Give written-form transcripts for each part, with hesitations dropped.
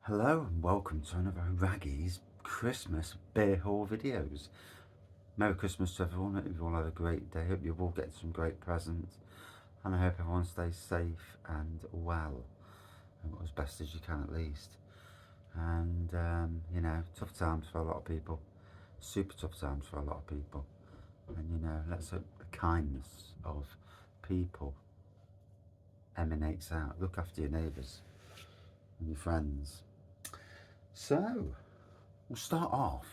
Hello and welcome to another Raggy's Christmas beer haul videos. Merry Christmas to everyone. Hope you've all had a great day. Hope you've all getting some great presents, and I hope everyone stays safe and well, and as best as you can at least. And you know, tough times for a lot of people, super tough times for a lot of people. And you know, let's hope the kindness of people emanates out. Look after your neighbours and your friends. So, we'll start off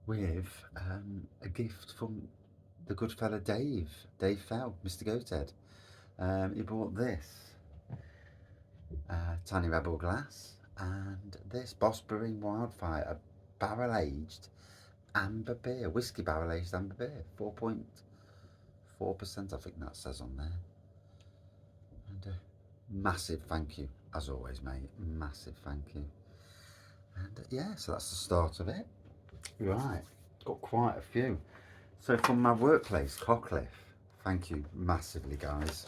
with a gift from the good fella Dave Fell, Mr. Goathead. He bought this Tiny Rebel glass and this Boss Brewing Wildfire, a barrel aged amber beer, whiskey barrel aged amber beer, 4.4%, I think that says on there. And massive thank you, as always, mate. Massive thank you. And yeah, so that's the start of it. Right, got quite a few. So from my workplace, Cockcliff, thank you massively, guys.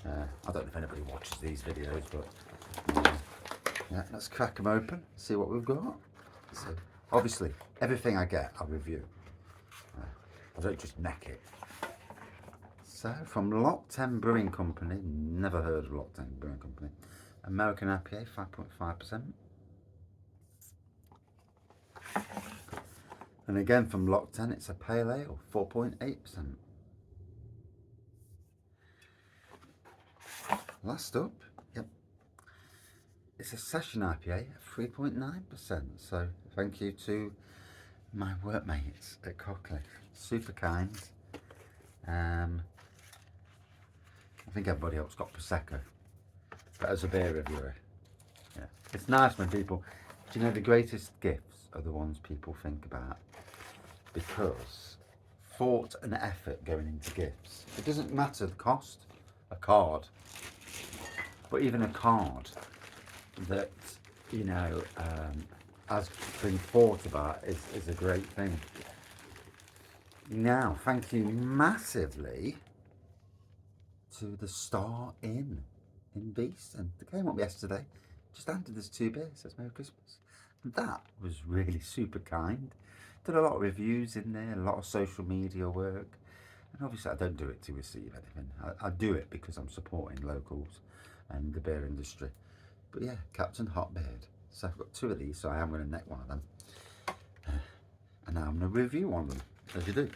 I don't know if anybody watches these videos, but yeah, let's crack them open, see what we've got. So obviously, everything I get, I'll review. I don't just neck it. So from Lock 10 Brewing Company, never heard of Lock 10 Brewing Company. American IPA, 5.5%. And again from Lock 10, it's a pale ale, 4.8%. Last up, yep, it's a session IPA, 3.9%. So thank you to my workmates at Cockcliff, super kind. I think everybody else got Prosecco, but as a beer reviewer, yeah, it's nice when people, do you know, the greatest gifts are the ones people think about, because thought and effort going into gifts, it doesn't matter the cost, a card, but even a card that, you know, has been thought about is a great thing. Now, thank you massively to the Star Inn in Beeston. They came up yesterday, just handed us 2 beers, says Merry Christmas. And that was really super kind. Did a lot of reviews in there, a lot of social media work. And obviously I don't do it to receive anything. I do it because I'm supporting locals and the beer industry. But yeah, Captain Hotbeard. So I've got 2 of these, so I am going to neck one of them. And now I'm going to review one of them, as you do.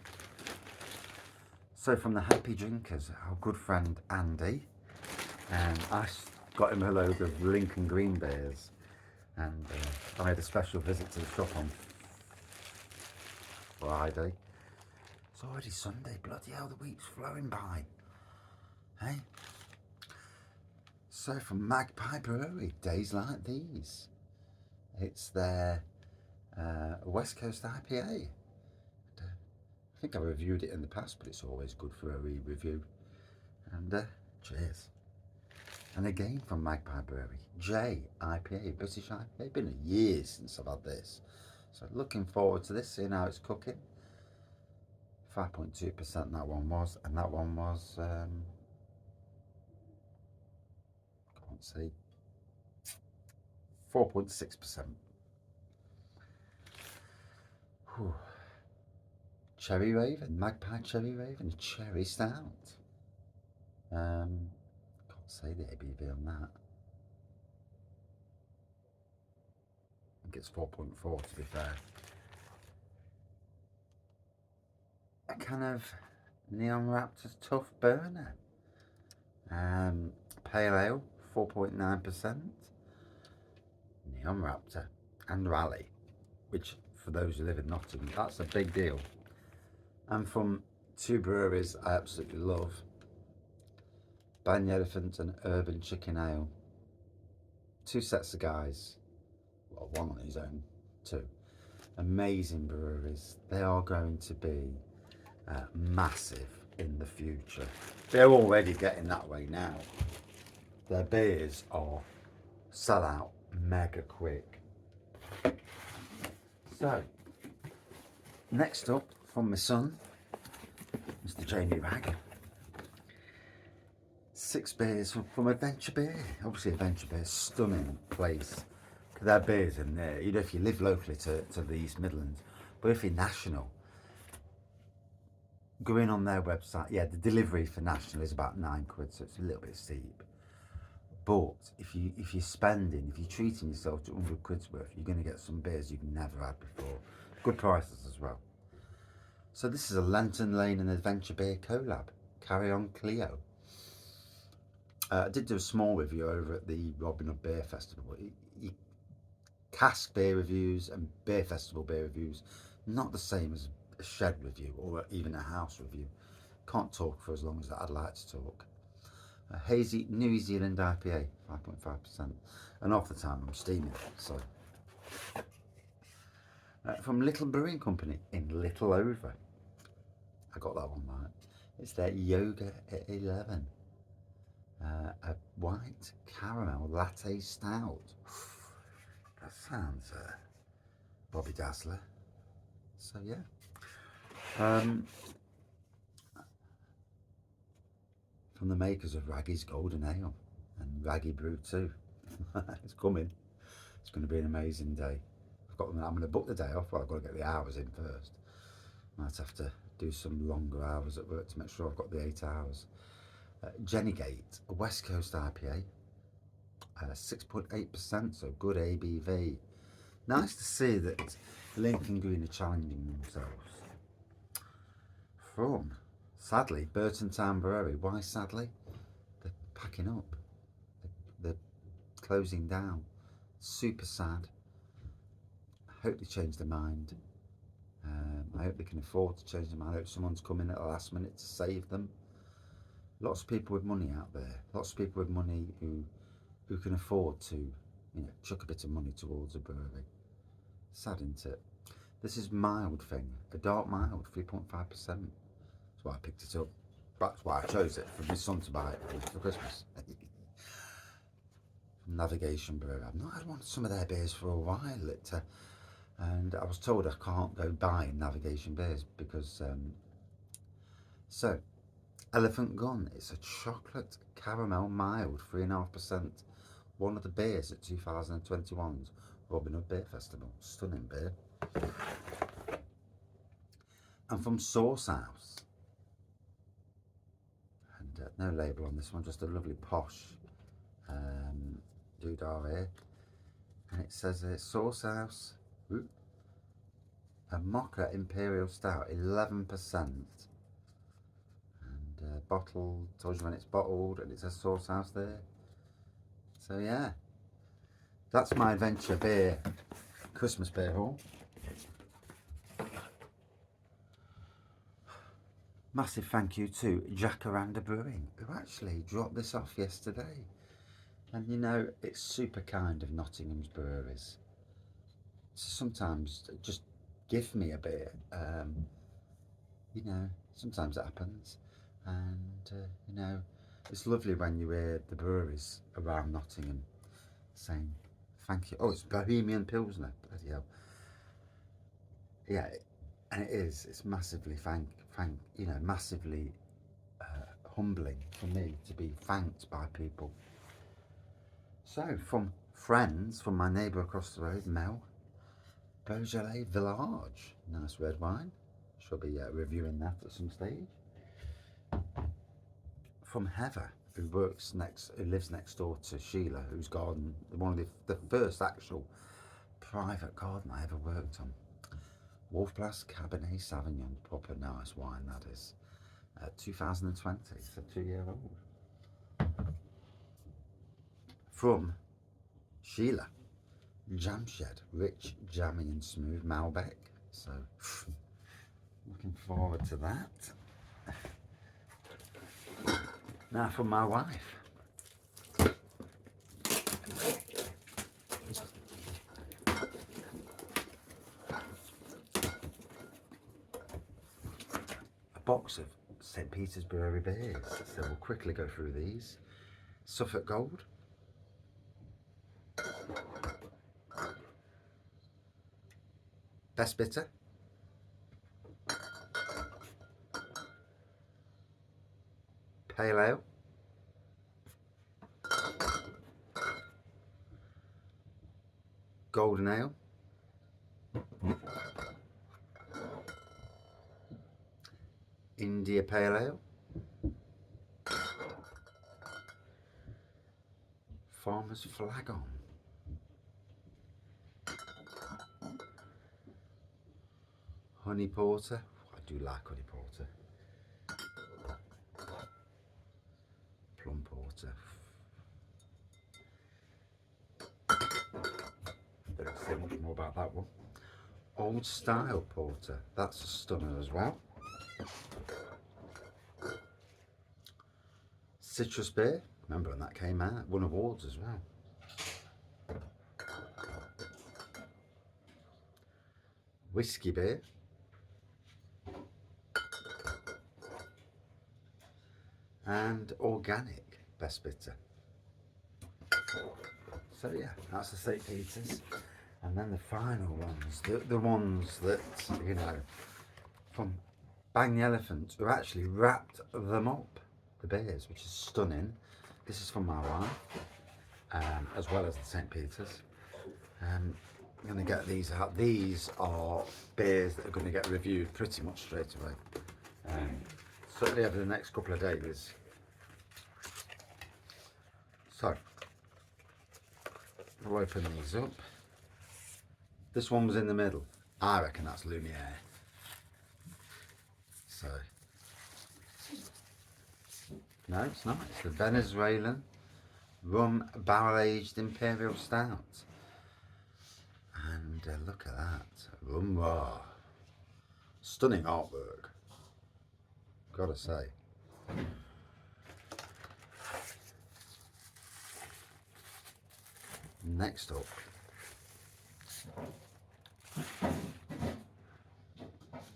So from the Happy Drinkers, our good friend Andy, and I got him a load of Lincoln Green beers, and I made a special visit to the shop on Friday. It's already Sunday, bloody hell, the week's flowing by. Hey? So from Magpie Brewery, Days Like These. It's their West Coast IPA. I think I reviewed it in the past, but it's always good for a re-review. And cheers. And again from Magpie Brewery, J IPA, British IPA. Been a year since I've had this, so looking forward to this, seeing how it's cooking. 5.2% that one was, and that one was I can't see, 4.6%. Cherry Raven, Magpie Cherry Raven, Cherry Stout. Can't say the ABV on that. I think it's 4.4 to be fair. A can of Neon Raptor's Tough Burner. Pale Ale, 4.9%. Neon Raptor and Raleigh, which for those who live in Nottingham, that's a big deal. And from 2 breweries I absolutely love, Bang Elephant and Urban Chicken Ale. 2 sets of guys, well, one on his own, 2. Amazing breweries. They are going to be massive in the future. They're already getting that way now. Their beers are sell out mega quick. So, next up from my son, Mr. Jamie Ragg, 6 beers from Adventure Beer. Obviously, Adventure Beer, stunning place. There are beers in there. You know, if you live locally to the East Midlands, but if you're national, go in on their website. Yeah, the delivery for national is about £9, so it's a little bit steep. But if you're treating yourself to £100 worth, you're going to get some beers you've never had before. Good prices as well. So this is a Lantern Lane and Adventure Beer collab. Carry on Cleo. I did do a small review over at the Robin Hood Beer Festival. Cask beer reviews and Beer Festival beer reviews, not the same as a shed review or even a house review. Can't talk for as long as I'd like to talk. A hazy New Zealand IPA, 5.5%, and half the time I'm steaming. So, from Little Brewing Company in Little Over, I got that one right. It's their Yoga at 11, a white caramel latte stout. That sounds Bobby Dazzler. So yeah. From the makers of Raggy's Golden Ale and Raggy Brew too. It's coming. It's going to be an amazing day. I'm going to book the day off, but I've got to get the hours in first. Might have to do some longer hours at work to make sure I've got the 8 hours. Jennygate, a West Coast IPA, 6.8%, so good ABV. Nice to see that Lincoln Green are challenging themselves. From, sadly, Burton Town Brewery. Why sadly? They're packing up. They're closing down. Super sad. I hope they change their mind. I hope they can afford to change their mind. I hope someone's coming at the last minute to save them. Lots of people with money out there. Lots of people with money who can afford to, you know, chuck a bit of money towards a brewery. Sad, isn't it? This is mild thing, a dark mild, 3.5%. That's why I picked it up. That's why I chose it for my son to buy it for Christmas. Navigation Brewery. I've not had some of their beers for a while. And I was told I can't go buying Navigation beers because so Elephant Gun, it's a chocolate caramel mild, 3.5%. One of the beers at 2021's Robin Hood Beer Festival. Stunning beer. And from Sauce House, and no label on this one, just a lovely posh doodah here, and it says Sauce House, a Mocha Imperial Stout, 11%, and bottled, tells you when it's bottled, and it says Sauce House there. So yeah, that's my Adventure Beer Christmas beer haul. Massive thank you to Jacaranda Brewing, who actually dropped this off yesterday. And you know, it's super kind of Nottingham's breweries to sometimes just give me a beer. You know, sometimes it happens. And, you know, it's lovely when you hear the breweries around Nottingham saying thank you. Oh, it's Bohemian Pilsner, bloody hell. Yeah, and it is. It's massively massively humbling for me to be thanked by people. So, from friends, from my neighbour across the road, Mel, Beaujolais Village, nice red wine. She'll be reviewing that at some stage. From Heather, who lives next door to Sheila, whose garden, one of the first actual private garden I ever worked on. Wolfblass Cabernet Sauvignon, proper nice wine that is. 2020, it's a 2-year-old. From Sheila, Jam Shed, rich, jammy and smooth Malbec. So, looking forward to that. Now from my wife. A box of St. Peter's Brewery beers. So we'll quickly go through these. Suffolk Gold. Best Bitter. Pale Ale. Golden Ale, India Pale Ale, Farmer's Flagon, Honey Porter. I do like Honey Porter. Plum Porter. Don't say much more about that one. Old Style Porter. That's a stunner as well. Citrus Beer. Remember when that came out? Won awards as well. Whiskey Beer. And Organic Best Bitter. So yeah, that's the St. Peter's. And then the final ones, the ones that, you know, from Bang the Elephant, who actually wrapped them up, the beers, which is stunning. This is from my wife, as well as the St. Peter's. I'm going to get these out. These are beers that are going to get reviewed pretty much straight away. Certainly over the next couple of days. So, we'll open these up. This one was in the middle. I reckon that's Lumiere. So, no, it's not. It's the Venezuelan rum barrel-aged Imperial Stout. And look at that. Rum raw. Stunning artwork. Gotta say. Next up.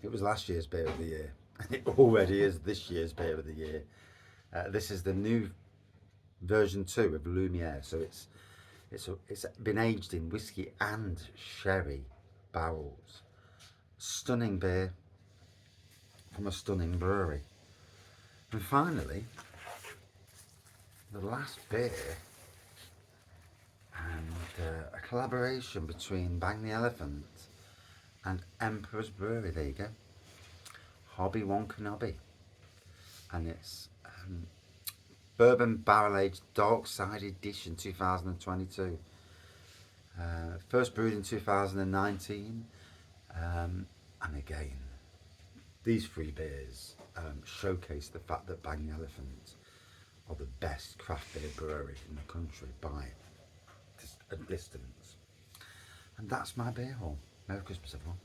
It was last year's Beer of the Year, and it already is this year's Beer of the Year. This is the new version 2 of Lumiere, so it's been aged in whiskey and sherry barrels. Stunning beer from a stunning brewery. And finally, the last beer, and a collaboration between Bang the Elephant and Emperor's Brewery. There you go. Hobby Wonka Nobby. And it's Bourbon Barrel Aged Dark Side Edition 2022. First brewed in 2019. And again, these 3 beers showcase the fact that Bang the Elephant are the best craft beer brewery in the country by a distance. And that's my beer haul. Merry Christmas, everyone.